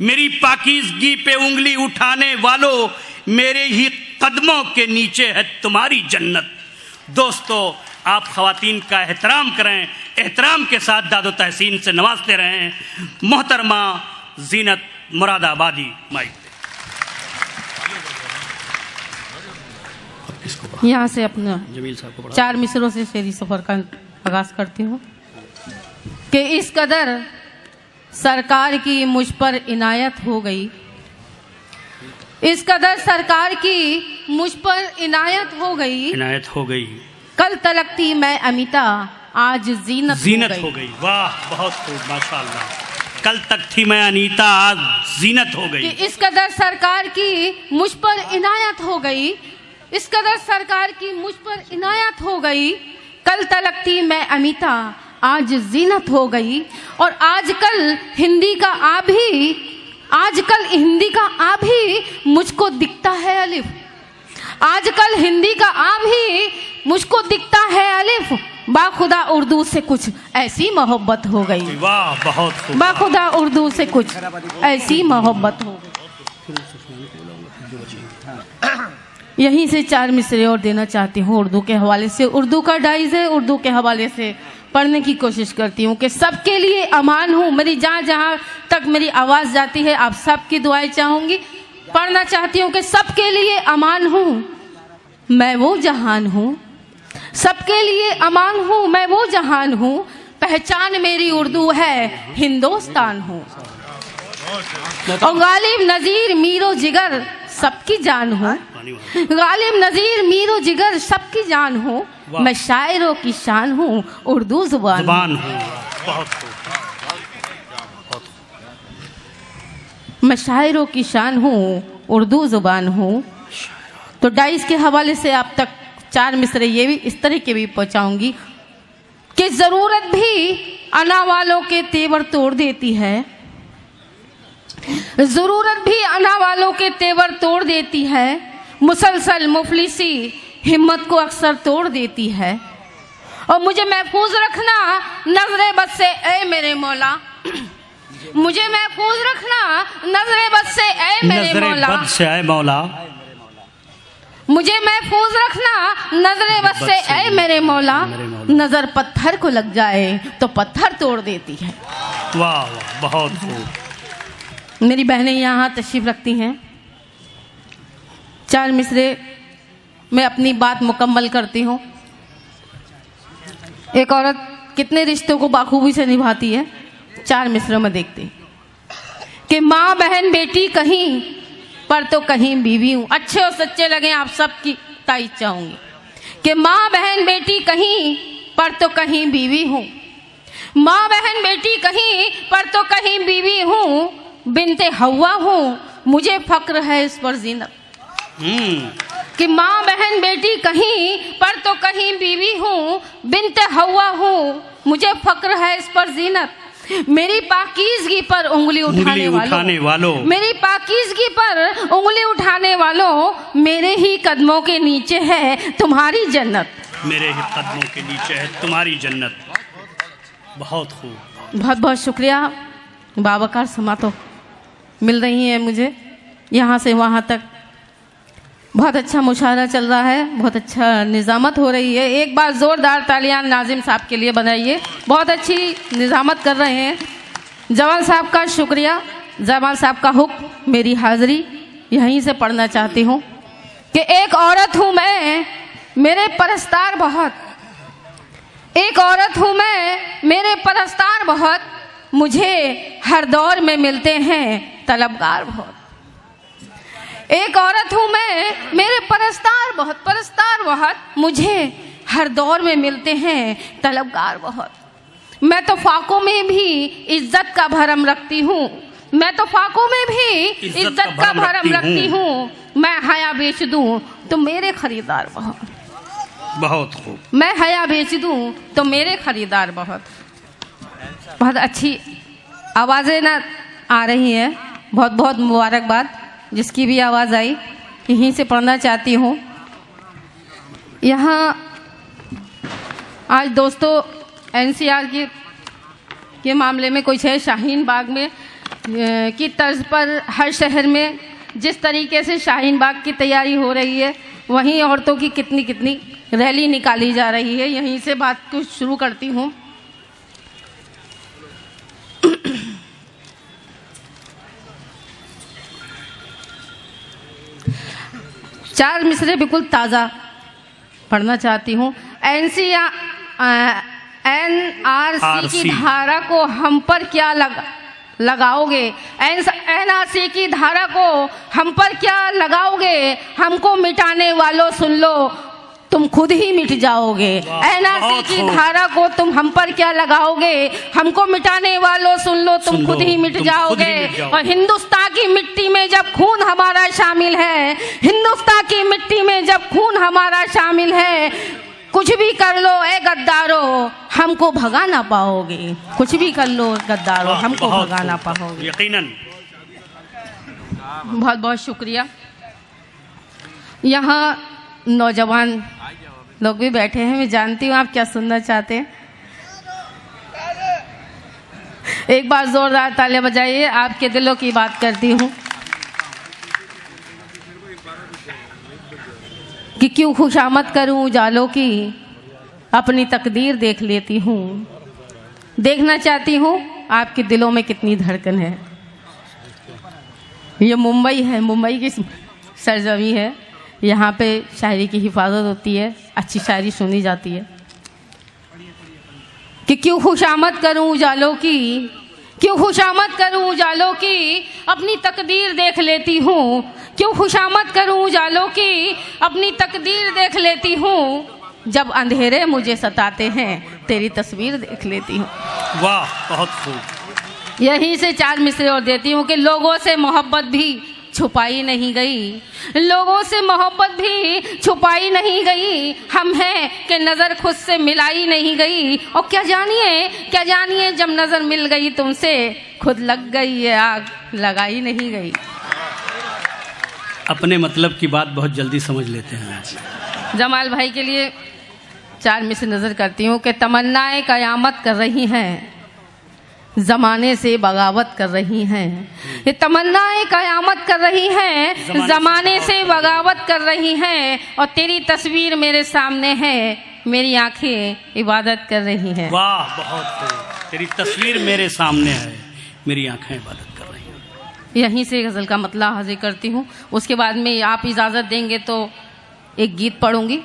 मेरी पाकीज़गी पे उंगली उठाने वालों, मेरे ही कदमों के नीचे है तुम्हारी जन्नत। दोस्तों, आप ख़वातीन का एहतराम करें, एहतराम के साथ दादो तहसीन से नवाजते रहें। मोहतरमा जीनत मुरादाबादी माइक। यहाँ से अपना 4 मिसरों से शेरी सफ़र का आगाज़ करती हूँ कि इस कदर सरकार की मुझ पर इनायत हो गई, इस कदर सरकार की मुझ पर इनायत हो गई। कल तलक थी मैं अमिता, आज जीनत हो गई। वाह, बहुत खूब, माशाअल्लाह। कल तक थी मैं अनीता, आज जीनत हो गई। इस कदर सरकार की मुझ पर इनायत हो गई, इस कदर सरकार की मुझ पर इनायत हो गई। कल तलक थी मैं अमिता, आज जीनत हो गई। और आजकल हिंदी का आ भी मुझको दिखता है अलिफ, आजकल हिंदी का आ भी मुझको दिखता है अलिफ। बाखुदा उर्दू से कुछ ऐसी मोहब्बत हो गई। वाह, बहुत खूब। बाखुदा उर्दू से कुछ ऐसी मोहब्बत हो गई। यहीं से 4 मिसरे और देना चाहती हूँ उर्दू के हवाले से। उर्दू का डाइज है, उर्दू के हवाले से पढ़ने की कोशिश करती हूँ कि सबके लिए अमान हूँ। मेरी जहाँ तक मेरी आवाज़ जाती है, आप सबकी दुआएं चाहूँगी। पढ़ना चाहती हूँ कि सबके लिए अमान हूँ मैं वो जहान हूँ, सबके लिए अमान हूँ मैं वो जहान हूँ। पहचान मेरी उर्दू है, हिंदुस्तान हूँ। और गालिब नज़ीर मीरो जिगर सबकी जान हूँ, गालिब नज़ीर मीरो जिगर सबकी जान हूँ। मैं शायरों की शान हूँ, उर्दू जुबान हूँ। मैं शायरों की शान हूँ, उर्दू जुबान हूँ। तो डाइस के हवाले से आप तक 4 मिसरे ये भी इस तरह के भी पहुँचाऊँगी कि ज़रूरत भी अना वालों के तेवर तोड़ देती है, ज़रूरत भी अना वालों के तेवर तोड़ देती है। मुसलसल मुफलिसी हिम्मत को अक्सर तोड़ देती है। और मुझे महफूज रखना नजरे बद से ए मेरे मौला, मुझे महफूज रखना नजरे बद से ए मेरे मौला, मुझे महफूज रखना नजरे बद से ए मेरे मौला। नजर पत्थर को लग जाए तो पत्थर तोड़ देती है। वाह, बहुत खूब। मेरी बहनें यहाँ तशरीफ रखती हैं। 4 मिसरे मैं अपनी बात मुकम्मल करती हूँ। एक औरत कितने रिश्तों को बाखूबी से निभाती है, 4 मिसरों में देखते कि माँ बहन बेटी कहीं पर तो कहीं बीवी हूँ। अच्छे और सच्चे लगे आप सबकी तारीफ चाहूँगी कि माँ बहन बेटी कहीं पर तो कहीं बीवी हूँ, माँ बहन बेटी कहीं पर तो कहीं बीवी हूँ। बिनते हवा हूँ, मुझे फक्र है इस पर जीनत। कि माँ बहन बेटी कहीं पर तो कहीं बीवी हूँ, बिनते हवा हूँ, मुझे फक्र है इस पर जीनत। मेरी पाकीज़गी पर उंगली उठाने वालों, मेरी पाकीज़गी पर उंगली उठाने वालों, मेरे ही कदमों के नीचे है तुम्हारी जन्नत, मेरे ही कदमों के नीचे है तुम्हारी जन्नत। बहुत खूब, बहुत बहुत शुक्रिया। बावकार समा तो मिल रही है मुझे यहाँ से वहाँ तक। बहुत अच्छा मुशायरा चल रहा है, बहुत अच्छा निज़ामत हो रही है। एक बार ज़ोरदार तालियां नाजिम साहब के लिए बनाइए, बहुत अच्छी निज़ामत कर रहे हैं। जवान साहब का शुक्रिया, जवान साहब का हुक्म, मेरी हाज़िरी यहीं से पढ़ना चाहती हूँ कि एक औरत हूँ मैं, मेरे परस्तार बहुत, एक औरत हूँ मैं, मेरे परस्तार बहुत, मुझे हर दौर में मिलते हैं तलबगार बहुत। एक औरत हूँ मैं, मेरे परस्तार बहुत, परस्तार बहुत, मुझे हर दौर में मिलते हैं तलबगार बहुत। मैं तो फाकों में भी इज्जत का भरम रखती हूँ, मैं तो फाकों में भी इज्जत का भरम रखती हूँ। मैं हया बेच दूँ तो मेरे खरीदार बहुत, बहुत खूब। मैं हया बेच दूँ तो मेरे खरीदार बहुत। बहुत अच्छी आवाज़ें ना आ रही हैं, बहुत बहुत मुबारकबाद। जिसकी भी आवाज़ आई यहीं से पढ़ना चाहती हूँ। यहाँ आज दोस्तों NCR के मामले में कुछ है, शाहीन बाग में की तर्ज पर हर शहर में जिस तरीके से शाहीन बाग की तैयारी हो रही है, वहीं औरतों की कितनी कितनी रैली निकाली जा रही है। यहीं से बात को शुरू करती हूँ। चार मिसरे बिल्कुल ताज़ा पढ़ना चाहती हूँ। NRC की धारा को हम पर क्या लगाओगे? NRC की धारा को हम पर क्या लगाओगे? हमको मिटाने वालों सुन लो, तुम खुद ही मिट जाओगे। NRC की धारा को तुम हम पर क्या लगाओगे? हमको मिटाने वालों सुन लो, तुम खुद ही मिट जाओगे। और हिंदुस्तान की मिट्टी में जब खून हमारा शामिल है, हिंदुस्तान की मिट्टी में जब खून हमारा शामिल है, कुछ भी कर लो ए गद्दारो, हमको भगा ना पाओगे। कुछ भी कर लो गद्दारो, हमको भगा ना पाओगे। यकीनन। बहुत बहुत शुक्रिया। यहाँ नौजवान लोग भी बैठे हैं, मैं जानती हूँ आप क्या सुनना चाहते हैं। एक बार जोरदार तालियां बजाइए, आपके दिलों की बात करती हूँ कि क्यों खुशामद करूं उजालों की, अपनी तकदीर देख लेती हूँ। देखना चाहती हूँ आपके दिलों में कितनी धड़कन है। ये मुंबई है, मुंबई की सरजमी है। यहाँ पे शायरी की हिफाजत होती है, अच्छी शायरी सुनी जाती है। कि क्यों खुशामद करूं उजालों की, क्यों खुशामद करूं उजालों की, अपनी तकदीर देख लेती हूँ। क्यों खुशामद करूं उजालों की, अपनी तकदीर देख लेती हूँ। जब अंधेरे मुझे सताते हैं, तेरी तस्वीर देख लेती हूँ। वाह, बहुत खूब। यहीं से चार मिसरे और देती हूँ कि लोगों से मोहब्बत भी छुपाई नहीं गई, लोगों से मोहब्बत भी छुपाई नहीं गई। हम हैं कि नज़र खुद से मिलाई नहीं गई। और क्या जानिए जब नज़र मिल गई तुमसे, खुद लग गई ये आग लगाई नहीं गई। अपने मतलब की बात बहुत जल्दी समझ लेते हैं। जमाल भाई के लिए चार मिसरे नज़र करती हूँ कि तमन्नाएं कयामत कर रही हैं, ज़माने से बगावत कर रही हैं। ये तमन्नाएं कयामत कर रही हैं, ज़माने से बगावत कर रही हैं। और तेरी तस्वीर मेरे सामने है, मेरी आंखें इबादत कर रही हैं। वाह, बहुत खूब। तेरी तस्वीर मेरे सामने है, मेरी आंखें इबादत कर रही हैं। यहीं से गज़ल का मतलब हाजिर करती हूँ। उसके बाद में आप इजाज़त देंगे तो एक गीत पढ़ूंगी।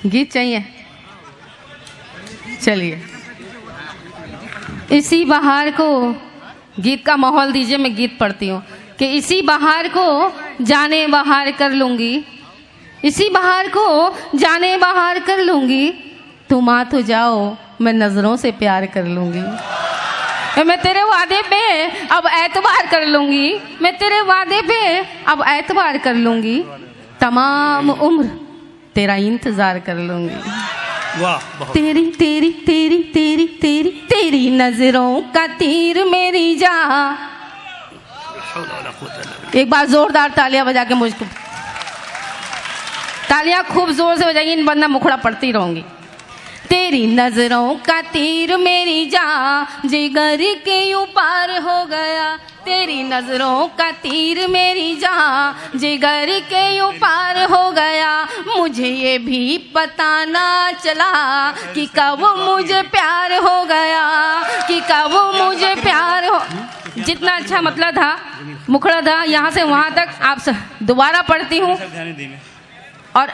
गीत चाहिए? चलिए, इसी बहार को, गीत का माहौल दीजिए, मैं गीत पढ़ती हूँ। कि इसी बहार को जाने बहार कर लूँगी, इसी बहार को जाने बहार कर लूँगी। तुम आ तो जाओ, मैं नज़रों से प्यार कर लूँगी। मैं तेरे वादे पे अब एतबार कर लूँगी, मैं तेरे वादे पे अब एतबार कर लूँगी। तमाम उम्र तेरा इंतज़ार कर लूँगी। वाह, तेरी तेरी तेरी तेरी तेरी तेरी नजरों का तीर मेरी जा। एक बार जोरदार तालियां बजा के मुझको, तालियां खूब जोर से बजाइए, वरना मुखड़ा पड़ती रहूंगी। तेरी नजरों का तीर मेरी जा, जिगर के यूं पार हो गया। तेरी नजरों का तीर मेरी जा, जिगर के यूं पार हो गया। मुझे ये भी पता ना चला कि कब मुझे प्यार हो गया, कि कब मुझे प्यार हो। जितना अच्छा मतलब था, मुखड़ा था, यहाँ से वहाँ तक आप दोबारा पढ़ती हूँ। और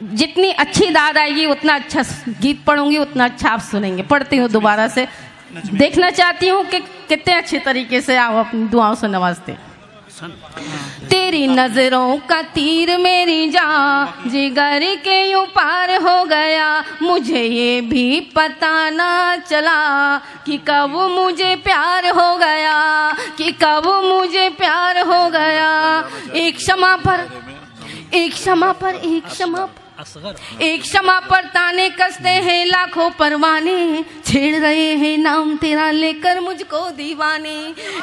जितनी अच्छी दाद आएगी उतना अच्छा गीत पढ़ूंगी, उतना अच्छा आप सुनेंगे। पढ़ती हूँ दोबारा से, देखना चाहती हूँ कि कितने अच्छे तरीके से आप अपनी दुआओं से नवाजते। तेरी नजरों का तीर मेरी जान, जिगर के यूं पार हो गया। मुझे ये भी पता ना चला कि कब मुझे प्यार हो गया, कि कब मुझे प्यार हो गया। एक क्षमा पर, एक क्षमा पर, एक क्षमा पर, एक क्षमा पर ताने कसते हैं लाखों परवाने, छेड़ रहे हैं नाम तेरा लेकर मुझको दीवाने।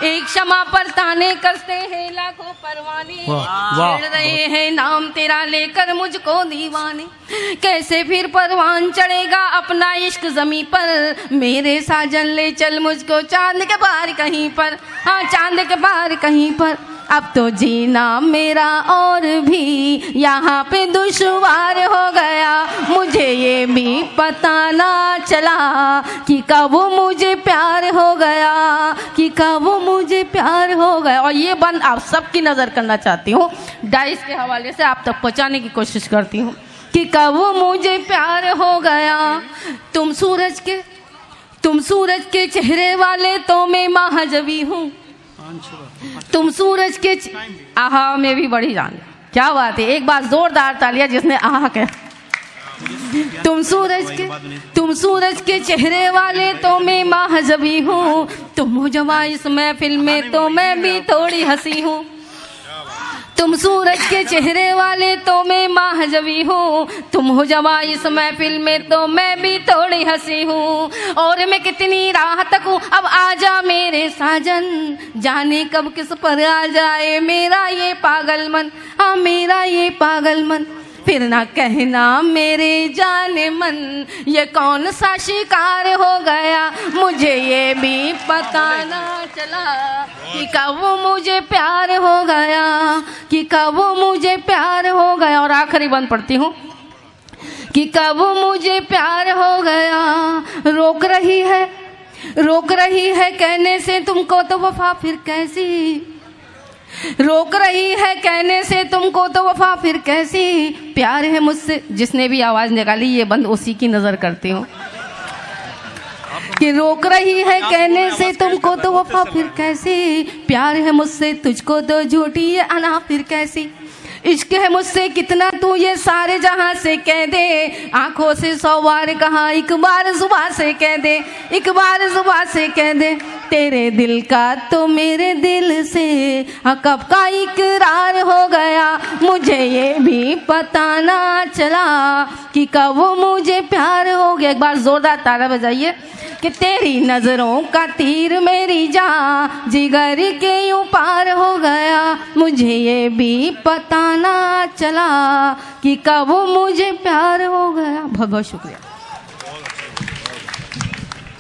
एक क्षमा पर ताने कसते हैं लाखों परवाने, छेड़ रहे हैं नाम तेरा लेकर मुझको दीवाने। कैसे फिर परवान चढ़ेगा अपना इश्क जमी पर, मेरे साजन ले चल मुझको चांद के पार कहीं पर, हाँ चांद के पार कहीं पर। अब तो जीना मेरा और भी यहाँ पे दुश्वार हो गया, मुझे ये भी पता ना चला कि कब मुझे प्यार हो गया, कि कब मुझे प्यार हो गया। और ये बंद आप सबकी नज़र करना चाहती हूँ, डाइस के हवाले से आप तक पहुँचाने की कोशिश करती हूँ कि कब मुझे प्यार हो गया। तुम सूरज के चेहरे वाले तो मैं महाजबी हूँ, तुम सूरज के आहा में भी बड़ी जान। क्या बात है, एक बार जोरदार तालियां जिसने आहा कहा। तुम सूरज के चेहरे वाले तो मैं महाजबी हूँ, तुम हो जवा इस महफिल में तो मैं भी थोड़ी हंसी हूँ। तुम सूरज के चेहरे वाले तो मैं महाजबी हूँ, तुम हो जवा इस महफिल में तो मैं भी थोड़ी हंसी हूँ। और मैं कितनी राह तक हूँ अब आजा मेरे साजन, जाने कब किस पर आ जाए मेरा ये पागल मन, हाँ मेरा ये पागल मन। फिर ना कहना मेरे जाने मन, ये कौन सा शिकार हो गया, मुझे ये भी पता ना चला कि कब मुझे प्यार हो गया, कि कब मुझे प्यार हो गया। और आखिरी बंद पढ़ती हूँ कि कब मुझे प्यार हो गया। रोक रही है कहने से तुमको तो वफा फिर कैसी, रोक रही है कहने से तुमको तो वफा फिर कैसी, प्यार है मुझसे। जिसने भी आवाज निकाली ये बंद उसी की नजर करती हूँ कि रोक रही है कहने से तुमको तो वफा फिर कैसी, प्यार है मुझसे तुझको तो झूठी ये अना फिर कैसी। इश्क है मुझसे कितना तू ये सारे जहां से कह दे, आंखों से 100 बार कहा एक बार जुबान से कह दे, एक बार जुबान से कह दे। तेरे दिल का तो मेरे दिल से कब का इकरार हो गया, मुझे ये भी पता ना चला कि कब मुझे प्यार हो गया। एक बार जोरदार तारा बजाइए कि तेरी नजरों का तीर मेरी जान जिगर के यूं पार हो गया, मुझे ये भी पता ना चला कि कब मुझे प्यार हो गया। बहुत बहुत शुक्रिया।